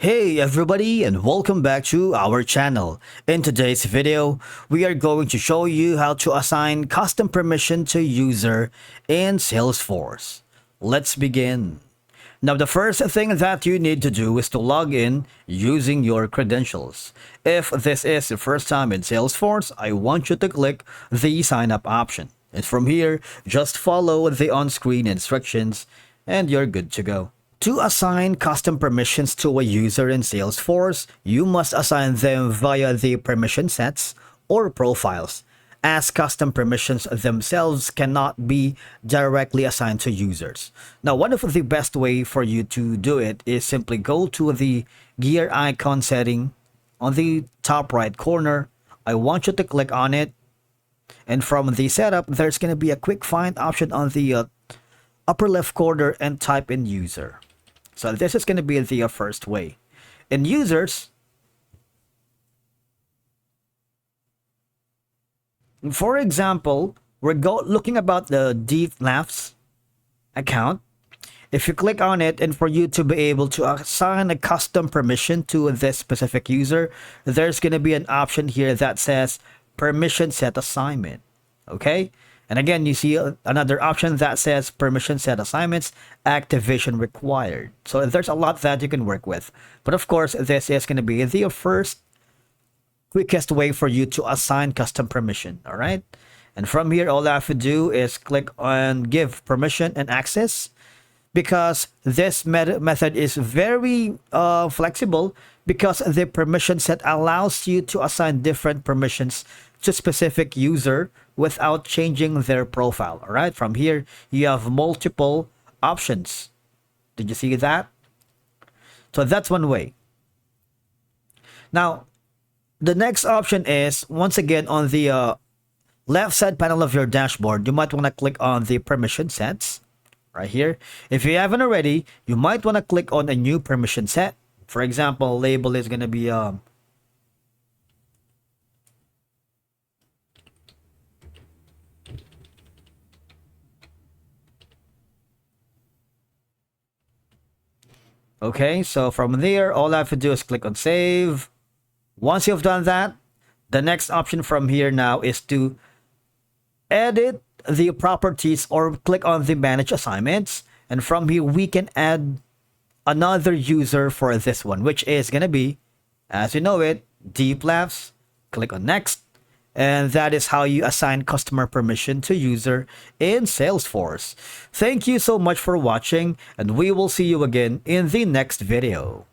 Hey everybody, and welcome back to our channel. In today's video, we are going to show you how to assign custom permission to user in Salesforce. Let's begin. Now, the first thing that you need to do is to log in using your credentials. If this is your first time in Salesforce, I want you to click the sign up option. And from here, just follow the on-screen instructions and you're good to go. To assign custom permissions to a user in Salesforce, you must assign them via the permission sets or profiles, as custom permissions themselves cannot be directly assigned to users. Now, one of the best way for you to do it is simply go to the gear icon setting on the top right corner. I want you to click on it, and from the setup, there's going to be a quick find option on the upper left corner and type in user. So this is going to be the first way. In users, for example, we're looking about the DFLAFS account. If you click on it, and for you to be able to assign a custom permission to this specific user, there's going to be an option here that says permission set assignment. Okay? And again, you see another option that says permission set assignments, activation required. So there's a lot that you can work with. But of course, this is going to be the first quickest way for you to assign custom permission. All right. And from here, all I have to do is click on give permission and access, because this method is very flexible, because the permission set allows you to assign different permissions to specific user without changing their profile. All right, from here you have multiple options. Did you see that? So that's one way. Now, the next option is, once again, on the left side panel of your dashboard, you might want to click on the permission sets right here. If you haven't already, you might want to click on a new permission set. For example, label is going to be okay, so from there, all I have to do is click on save. Once you've done that, the next option from here now is to edit the properties or click on the manage assignments. And from here, we can add another user for this one, which is going to be, as you know it, DFLAFS. Click on next. And that is how you assign customer permission to user in Salesforce. Thank you so much for watching, and we will see you again in the next video.